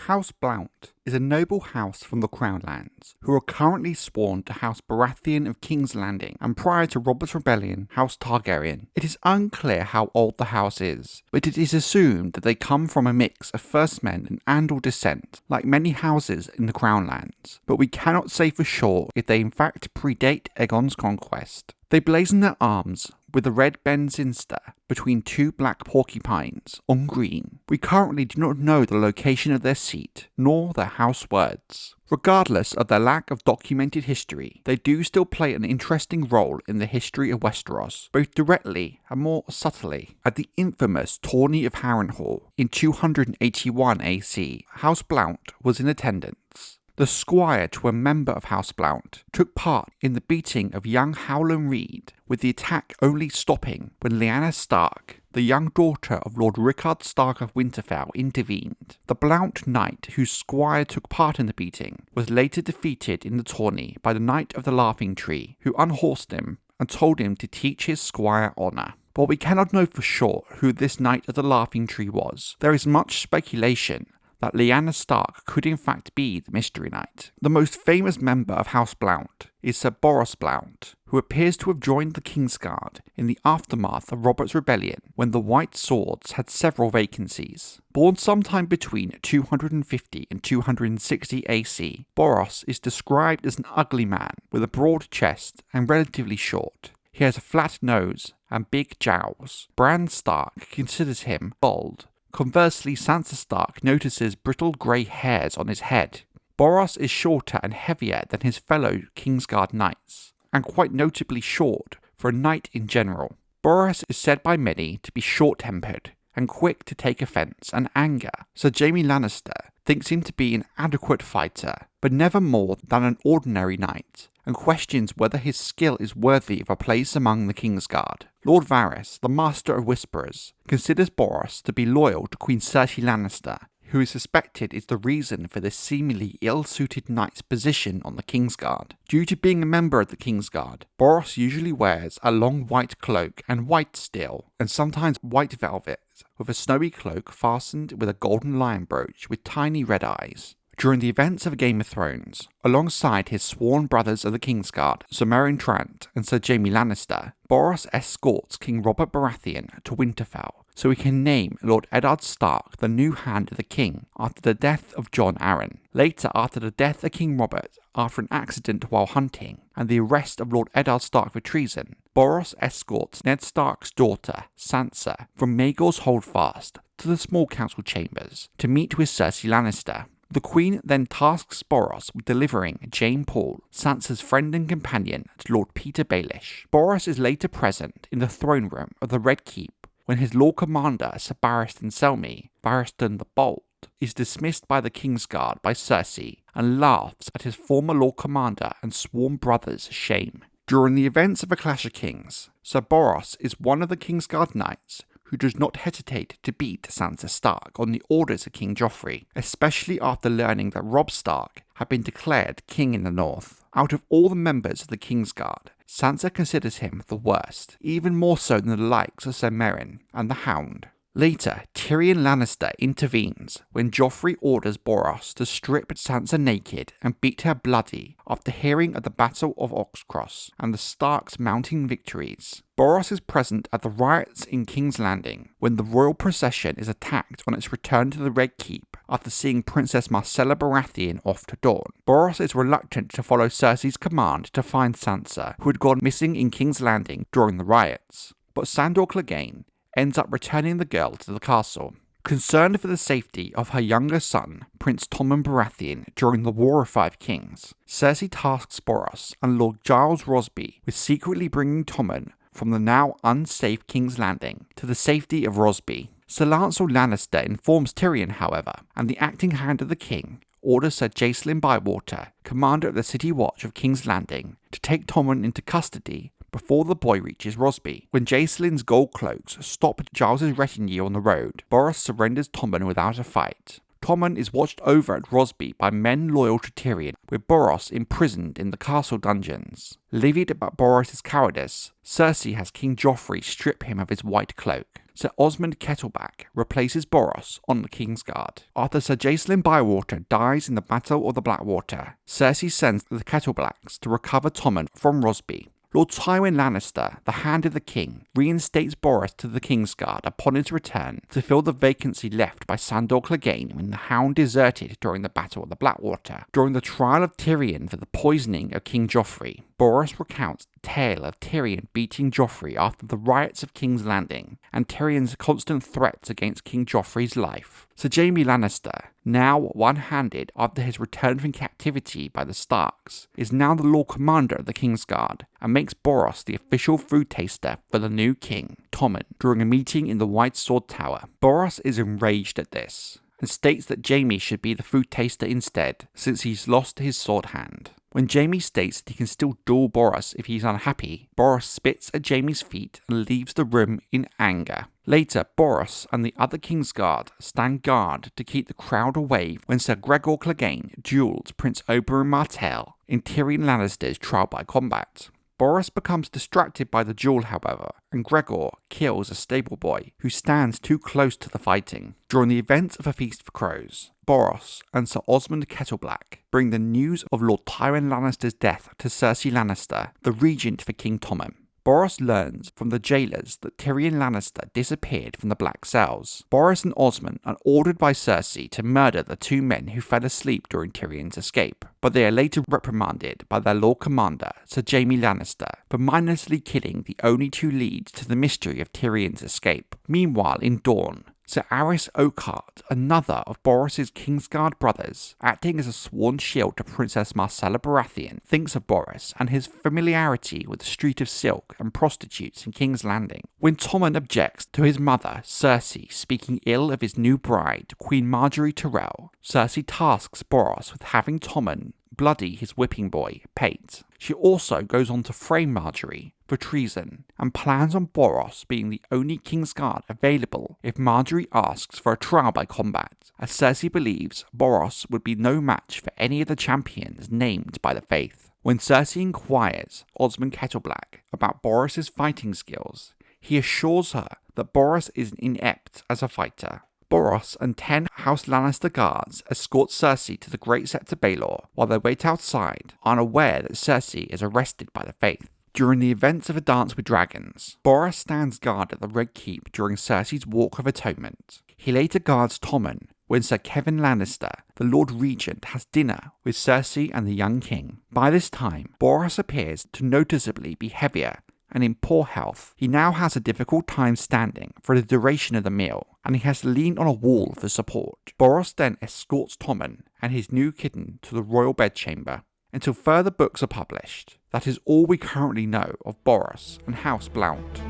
House Blount is a noble house from the Crownlands, who are currently sworn to House Baratheon of King's Landing and prior to Robert's Rebellion, House Targaryen. It is unclear how old the house is, but it is assumed that they come from a mix of First Men and Andal descent, like many houses in the Crownlands, but we cannot say for sure if they in fact predate Aegon's conquest. They blazon their arms with a red benzinster between two black porcupines on green. We currently do not know the location of their seat, nor their house words. Regardless of their lack of documented history, they do still play an interesting role in the history of Westeros, both directly and more subtly. At the infamous Tourney of Harrenhal in 281 AC, House Blount was in attendance. The squire to a member of House Blount took part in the beating of young Howland Reed, with the attack only stopping when Lyanna Stark, the young daughter of Lord Rickard Stark of Winterfell, intervened. The Blount knight whose squire took part in the beating was later defeated in the tourney by the Knight of the Laughing Tree, who unhorsed him and told him to teach his squire honour. While we cannot know for sure who this Knight of the Laughing Tree was, there is much speculation that Lyanna Stark could in fact be the Mystery Knight. The most famous member of House Blount is Ser Boros Blount, who appears to have joined the Kingsguard in the aftermath of Robert's Rebellion, when the White Swords had several vacancies. Born sometime between 250 and 260 AC, Boros is described as an ugly man with a broad chest and relatively short. He has a flat nose and big jowls. Bran Stark considers him bald. Conversely, Sansa Stark notices brittle grey hairs on his head. Boros is shorter and heavier than his fellow Kingsguard knights, and quite notably short for a knight in general. Boros is said by many to be short-tempered and quick to take offence and anger. Sir Jaime Lannister thinks him to be an adequate fighter, but never more than an ordinary knight, and questions whether his skill is worthy of a place among the Kingsguard. Lord Varys, the Master of Whisperers, considers Boros to be loyal to Queen Cersei Lannister, who is suspected is the reason for this seemingly ill-suited knight's position on the Kingsguard. Due to being a member of the Kingsguard, Boros usually wears a long white cloak and white steel, and sometimes white velvet, with a snowy cloak fastened with a golden lion brooch with tiny red eyes. During the events of Game of Thrones, alongside his sworn brothers of the Kingsguard, Sir Meryn Trant and Sir Jaime Lannister, Boros escorts King Robert Baratheon to Winterfell, so he can name Lord Eddard Stark the new Hand of the King after the death of Jon Arryn. Later, after the death of King Robert after an accident while hunting, and the arrest of Lord Eddard Stark for treason, Boros escorts Ned Stark's daughter, Sansa, from Maegor's Holdfast to the small council chambers to meet with Cersei Lannister. The Queen then tasks Boros with delivering Jane Paul, Sansa's friend and companion, to Lord Peter Baelish. Boros is later present in the throne room of the Red Keep when his Lord Commander Sir Barristan Selmy, Barristan the Bold, is dismissed by the Kingsguard by Cersei and laughs at his former Lord Commander and sworn brother's shame. During the events of A Clash of Kings, Ser Boros is one of the Kingsguard knights who does not hesitate to beat Sansa Stark on the orders of King Joffrey, especially after learning that Robb Stark had been declared king in the north. Out of all the members of the Kingsguard, Sansa considers him the worst, even more so than the likes of Ser Meryn and the Hound. Later, Tyrion Lannister intervenes when Joffrey orders Boros to strip Sansa naked and beat her bloody after hearing of the Battle of Oxcross and the Starks' mounting victories. Boros is present at the riots in King's Landing when the royal procession is attacked on its return to the Red Keep after seeing Princess Marcella Baratheon off to Dorne. Boros is reluctant to follow Cersei's command to find Sansa, who had gone missing in King's Landing during the riots, but Sandor Clegane ends up returning the girl to the castle. Concerned for the safety of her younger son, Prince Tommen Baratheon, during the War of Five Kings, Cersei tasks Boros and Lord Giles Rosby with secretly bringing Tommen from the now unsafe King's Landing to the safety of Rosby. Sir Lancel Lannister informs Tyrion, however, and the acting Hand of the King orders Sir Jacelyn Bywater, commander of the City Watch of King's Landing, to take Tommen into custody before the boy reaches Rosby. When Jacelyn's gold cloaks stop Giles' retinue on the road, Boros surrenders Tommen without a fight. Tommen is watched over at Rosby by men loyal to Tyrion, with Boros imprisoned in the castle dungeons. Livid about Boros' cowardice, Cersei has King Joffrey strip him of his white cloak. Sir Osmond Kettleback replaces Boros on the Kingsguard. After Sir Jacelyn Bywater dies in the Battle of the Blackwater, Cersei sends the Kettleblacks to recover Tommen from Rosby. Lord Tywin Lannister, the Hand of the King, reinstates Boros to the Kingsguard upon his return to fill the vacancy left by Sandor Clegane when the Hound deserted during the Battle of the Blackwater. During the trial of Tyrion for the poisoning of King Joffrey, Boros recounts the tale of Tyrion beating Joffrey after the riots of King's Landing, and Tyrion's constant threats against King Joffrey's life. Sir Jaime Lannister, now one-handed after his return from captivity by the Starks, is now the Lord Commander of the Kingsguard, and makes Boros the official food taster for the new king, Tommen, during a meeting in the White Sword Tower. Boros is enraged at this, and states that Jaime should be the food taster instead, since he's lost his sword hand. When Jaime states that he can still duel Boros if he's unhappy, Boros spits at Jaime's feet and leaves the room in anger. Later, Boros and the other Kingsguard stand guard to keep the crowd away when Sir Gregor Clegane duels Prince Oberyn Martell in Tyrion Lannister's trial by combat. Boros becomes distracted by the duel, however, and Gregor kills a stable boy who stands too close to the fighting. During the events of A Feast for Crows, Boros and Sir Osmond Kettleback bring the news of Lord Tywin Lannister's death to Cersei Lannister, the regent for King Tommen. Boros learns from the jailers that Tyrion Lannister disappeared from the Black Cells. Boros and Osmond are ordered by Cersei to murder the two men who fell asleep during Tyrion's escape, but they are later reprimanded by their Lord Commander, Sir Jaime Lannister, for mindlessly killing the only two leads to the mystery of Tyrion's escape. Meanwhile, in Dorne, Sir Aris Oakheart, another of Boros's Kingsguard brothers, acting as a sworn shield to Princess Marcella Baratheon, thinks of Boros and his familiarity with the Street of Silk and prostitutes in King's Landing. When Tommen objects to his mother, Cersei, speaking ill of his new bride, Queen Margaery Tyrell, Cersei tasks Boros with having Tommen bloody his whipping boy, Pate. She also goes on to frame Margaery for treason, and plans on Boros being the only Kingsguard available if Margaery asks for a trial by combat, as Cersei believes Boros would be no match for any of the champions named by the Faith. When Cersei inquires Osmond Kettleback about Boros's fighting skills, he assures her that Boros is inept as a fighter. Boros and 10 House Lannister guards escort Cersei to the Great Scepter Baelor while they wait outside, unaware that Cersei is arrested by the Faith. During the events of A Dance with Dragons, Boros stands guard at the Red Keep during Cersei's Walk of Atonement. He later guards Tommen when Sir Kevan Lannister, the Lord Regent, has dinner with Cersei and the young king. By this time, Boros appears to noticeably be heavier and in poor health. He now has a difficult time standing for the duration of the meal, and he has to lean on a wall for support. Boros then escorts Tommen and his new kitten to the royal bedchamber. Until further books are published, that is all we currently know of Boros and House Blount.